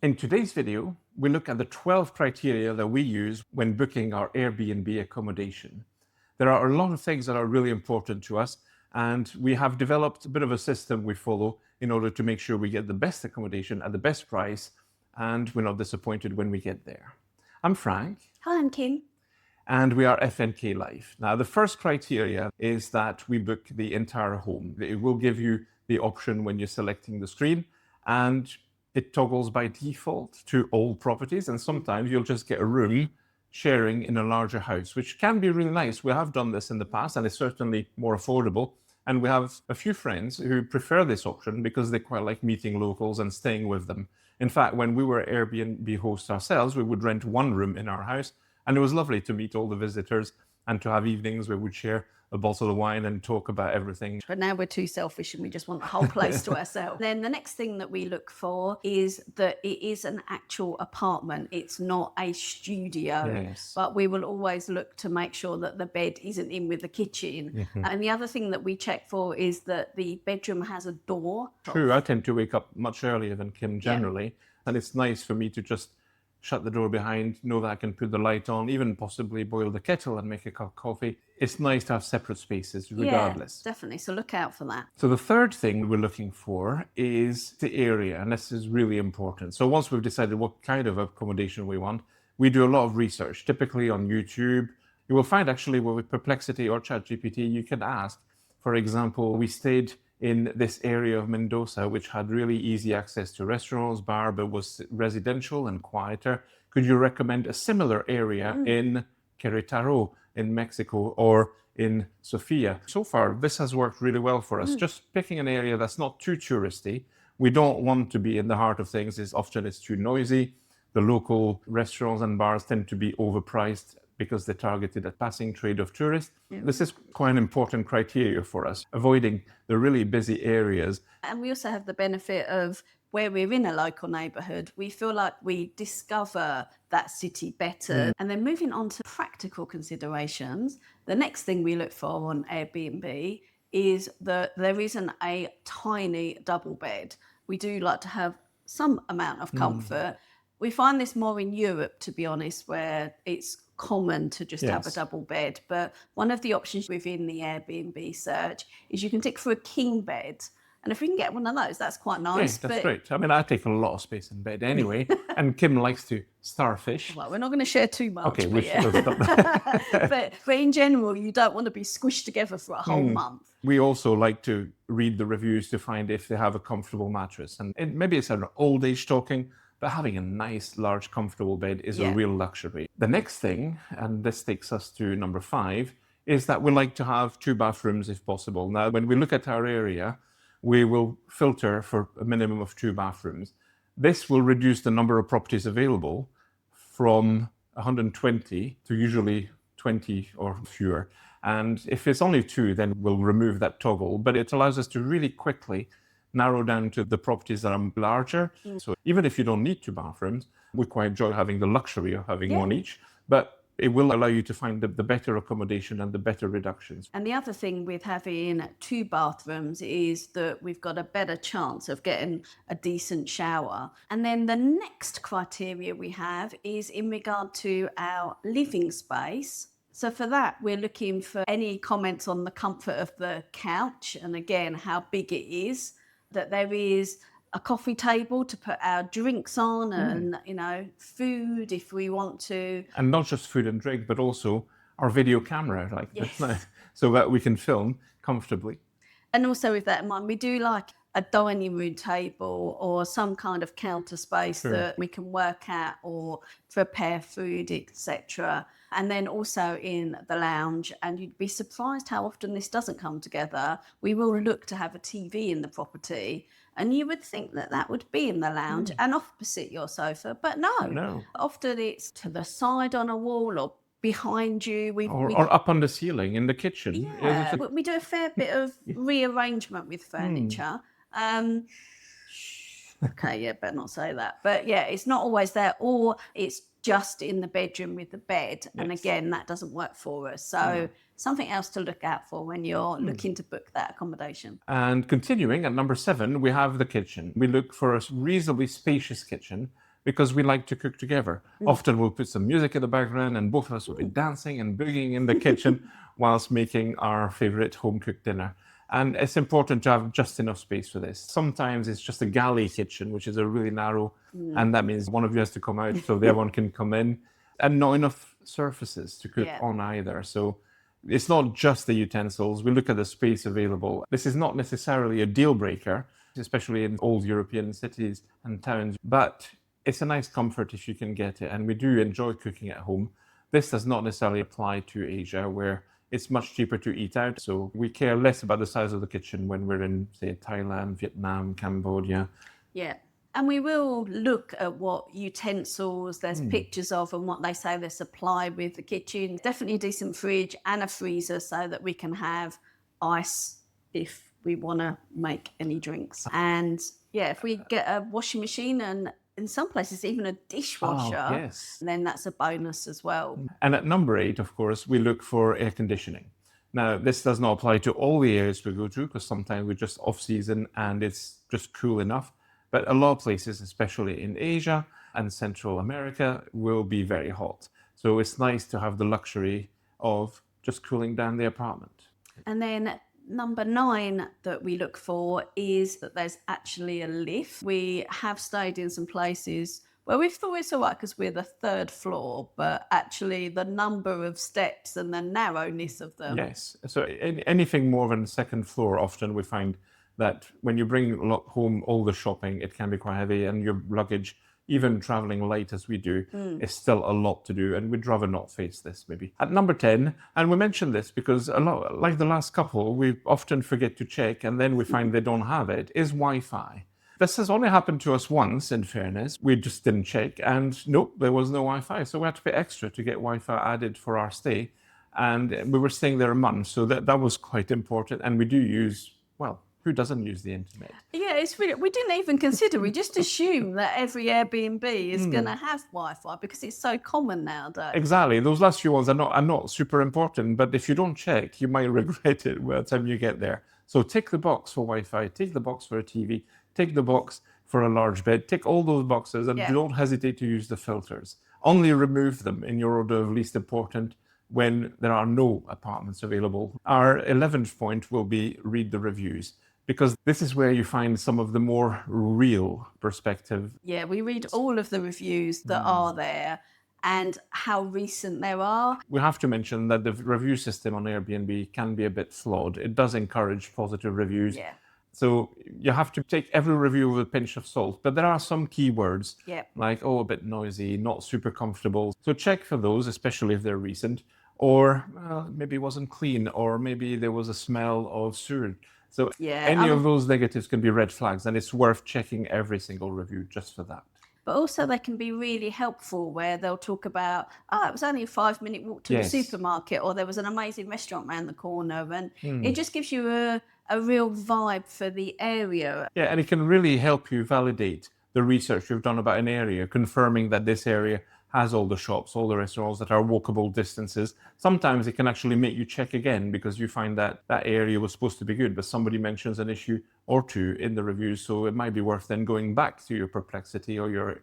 In today's video, we look at the 12 criteria that we use when booking our Airbnb accommodation. There are a lot of things that are really important to us, and we have developed a bit of a system we follow in order to make sure we get the best accommodation at the best price, and we're not disappointed when we get there. I'm Frank. Hi, I'm Kim. And we are FNK Life. Now, the first criteria is that we book the entire home. It will give you the option when you're selecting the screen, and it toggles by default to all properties. And sometimes you'll just get a room sharing in a larger house, which can be really nice. We have done this in the past, and it's certainly more affordable. And we have a few friends who prefer this option because they quite like meeting locals and staying with them. In fact, when we were Airbnb hosts ourselves, we would rent one room in our house. And it was lovely to meet all the visitors and to have evenings where we'd share a bottle of wine and talk about everything. But now we're too selfish and we just want the whole place to ourselves. Then the next thing that we look for is that it is an actual apartment. It's not a studio. Yes. But we will always look to make sure that the bed isn't in with the kitchen. Mm-hmm. And the other thing that we check for is that the bedroom has a door. True, I tend to wake up much earlier than Kim generally. And it's nice for me to just shut the door behind, know that I can put the light on, even possibly boil the kettle and make a cup of coffee. It's nice to have separate spaces regardless. Yeah, definitely. So look out for that. So the third thing we're looking for is the area, and this is really important. So once we've decided what kind of accommodation we want, we do a lot of research, typically on YouTube. You will find actually with Perplexity or ChatGPT, you can ask. For example, we stayed in this area of Mendoza, which had really easy access to restaurants, bar, but was residential and quieter. Could you recommend a similar area in Querétaro, in Mexico, or in Sofia? So far, this has worked really well for us. Just picking an area that's not too touristy. We don't want to be in the heart of things. Often it's too noisy. The local restaurants and bars tend to be overpriced because they're targeted at passing trade of tourists. Yeah. This is quite an important criteria for us, avoiding the really busy areas. And we also have the benefit of where we're in a local neighbourhood, we feel like we discover that city better. And then moving on to practical considerations, the next thing we look for on Airbnb is that there isn't a tiny double bed. We do like to have some amount of comfort. We find this more in Europe, to be honest, where it's common to just have a double bed. But one of the options within the Airbnb search is you can tick for a king bed. And if we can get one of those, that's quite nice. Yeah, that's great. I mean, I take a lot of space in bed anyway, and Kim likes to starfish. Well, we're not going to share too much. Okay, we should stop. but in general, you don't want to be squished together for a whole month. We also like to read the reviews to find if they have a comfortable mattress. And maybe it's an old age talking, but having a nice, large, comfortable bed is a real luxury. The next thing, and this takes us to number 5, is that we like to have 2 bathrooms if possible. Now, when we look at our area, we will filter for a minimum of 2 bathrooms. This will reduce the number of properties available from 120 to usually 20 or fewer. And if it's only 2, then we'll remove that toggle. But it allows us to really quickly narrow down to the properties that are larger. So even if you don't need 2 bathrooms, we quite enjoy having the luxury of having one each. But it will allow you to find the better accommodation and the better reductions. And the other thing with having 2 bathrooms is that we've got a better chance of getting a decent shower. And then the next criteria we have is in regard to our living space. So for that, we're looking for any comments on the comfort of the couch, and again, how big it is, that there is a coffee table to put our drinks on and, food if we want to. And not just food and drink, but also our video camera, so that we can film comfortably. And also with that in mind, we do like a dining room table or some kind of counter space that we can work at or prepare food, etc. And then also in the lounge, and you'd be surprised how often this doesn't come together. We will look to have a TV in the property, and you would think that that would be in the lounge and opposite your sofa, but no. Often it's to the side on a wall or behind you. Or up on the ceiling in the kitchen. Yeah, we do a fair bit of rearrangement with furniture. Okay, better not say that. But yeah, it's not always there, or it's just in the bedroom with the bed. Yes. And again, that doesn't work for us. So something else to look out for when you're looking to book that accommodation. And continuing at number 7, we have the kitchen. We look for a reasonably spacious kitchen. because we like to cook together. Often we'll put some music in the background and both of us will be dancing and boogieing in the kitchen whilst making our favorite home-cooked dinner. And it's important to have just enough space for this. Sometimes it's just a galley kitchen, which is a really narrow, and that means one of you has to come out so the other one can come in, and not enough surfaces to cook on either. So it's not just the utensils. We look at the space available. This is not necessarily a deal breaker, especially in old European cities and towns, but it's a nice comfort if you can get it. And we do enjoy cooking at home. This does not necessarily apply to Asia, where it's much cheaper to eat out. So we care less about the size of the kitchen when we're in, say, Thailand, Vietnam, Cambodia. Yeah. And we will look at what utensils there's pictures of and what they say they're supplied with the kitchen. Definitely a decent fridge and a freezer so that we can have ice if we want to make any drinks. And yeah, if we get a washing machine and in some places even a dishwasher, then that's a bonus as well. And at number 8, of course, we look for air conditioning. Now, this does not apply to all the areas we go to because sometimes we're just off season and it's just cool enough. But a lot of places, especially in Asia and Central America, will be very hot. So it's nice to have the luxury of just cooling down the apartment. And then number 9 that we look for is that there's actually a lift. We have stayed in some places where we thought it's all right because we're the 3rd floor, but actually the number of steps and the narrowness of them. Yes. So anything more than the 2nd floor, often we find that when you bring home all the shopping, it can be quite heavy, and your luggage, even traveling light as we do, is still a lot to do, and we'd rather not face this maybe. At number 10, and we mentioned this because a lot, like the last couple, we often forget to check, and then we find they don't have it, is Wi-Fi. This has only happened to us once, in fairness. We just didn't check, and nope, there was no Wi-Fi, so we had to pay extra to get Wi-Fi added for our stay, and we were staying there a month, so that was quite important, and we do use, well, who doesn't use the internet? Yeah, it's really, we didn't even consider, we just assume that every Airbnb is going to have Wi-Fi because it's so common nowadays. Exactly. Those last few ones are not super important, but if you don't check, you might regret it by the time you get there. So tick the box for Wi-Fi, tick the box for a TV, tick the box for a large bed, tick all those boxes, and don't hesitate to use the filters. Only remove them in your order of least important when there are no apartments available. Our 11th point will be read the reviews, because this is where you find some of the more real perspective. Yeah, we read all of the reviews that are there and how recent they are. We have to mention that the review system on Airbnb can be a bit flawed. It does encourage positive reviews. Yeah. So you have to take every review with a pinch of salt. But there are some keywords like, a bit noisy, not super comfortable. So check for those, especially if they're recent. Or maybe it wasn't clean, or maybe there was a smell of sewer. So any of those negatives can be red flags, and it's worth checking every single review just for that. But also they can be really helpful where they'll talk about, it was only a 5-minute walk to the supermarket, or there was an amazing restaurant around the corner, and it just gives you a real vibe for the area. Yeah, and it can really help you validate the research you've done about an area, confirming that this area has all the shops, all the restaurants that are walkable distances. Sometimes it can actually make you check again because you find that that area was supposed to be good, but somebody mentions an issue or two in the reviews. So it might be worth then going back to your Perplexity or your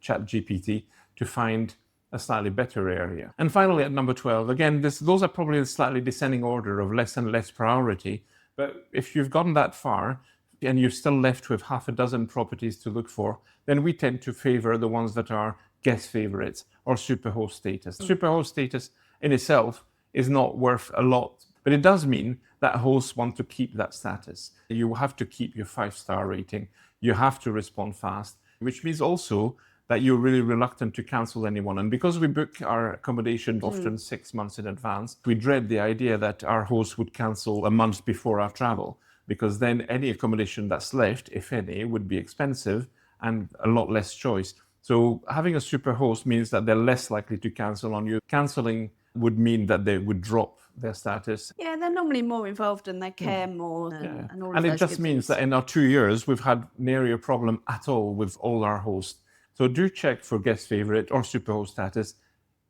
Chat GPT to find a slightly better area. And finally, at number 12, again, those are probably a slightly descending order of less and less priority. But if you've gotten that far and you're still left with half a dozen properties to look for, then we tend to favor the ones that are guest favorites or superhost status. Superhost status in itself is not worth a lot, but it does mean that hosts want to keep that status. You have to keep your 5-star rating. You have to respond fast, which means also that you're really reluctant to cancel anyone. And because we book our accommodation often 6 months in advance, we dread the idea that our host would cancel a month before our travel, because then any accommodation that's left, if any, would be expensive and a lot less choice. So having a super host means that they're less likely to cancel on you. Canceling would mean that they would drop their status. Yeah, they're normally more involved and they care more. And all of and those it just good means things. that in our 2 years, we've had nary a problem at all with all our hosts. So do check for guest favorite or superhost status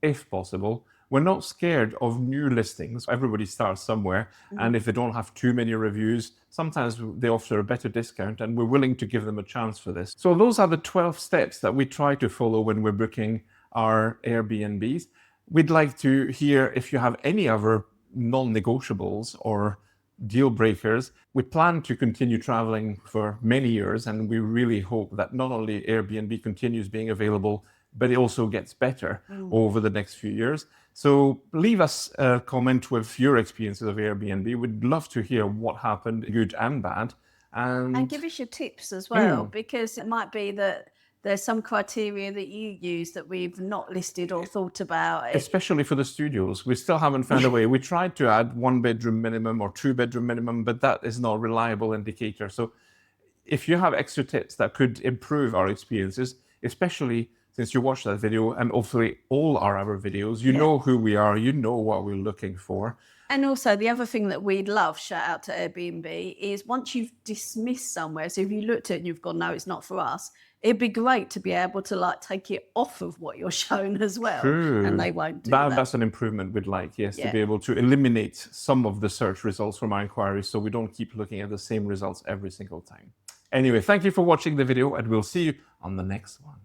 if possible. we're not scared of new listings. Everybody starts somewhere, and if they don't have too many reviews, sometimes they offer a better discount, and we're willing to give them a chance for this. So those are the 12 steps that we try to follow when we're booking our Airbnbs. We'd like to hear if you have any other non-negotiables or deal breakers. We plan to continue traveling for many years, and we really hope that not only Airbnb continues being available, but it also gets better over the next few years. So leave us a comment with your experiences of Airbnb. We'd love to hear what happened, good and bad. And give us your tips as well, because it might be that there's some criteria that you use that we've not listed or thought about. Especially for the studios, we still haven't found a way. We tried to add 1-bedroom minimum or 2-bedroom minimum, but that is not a reliable indicator. So if you have extra tips that could improve our experiences, especially since you watched that video and hopefully all our other videos, you know who we are, you know what we're looking for. And also the other thing that we'd love, shout out to Airbnb, is once you've dismissed somewhere, so if you looked at it and you've gone, no, it's not for us, it'd be great to be able to like take it off of what you're shown as well. True. And they won't do that. That's an improvement we'd like, yes, to be able to eliminate some of the search results from our inquiries so we don't keep looking at the same results every single time. Anyway, thank you for watching the video, and we'll see you on the next one.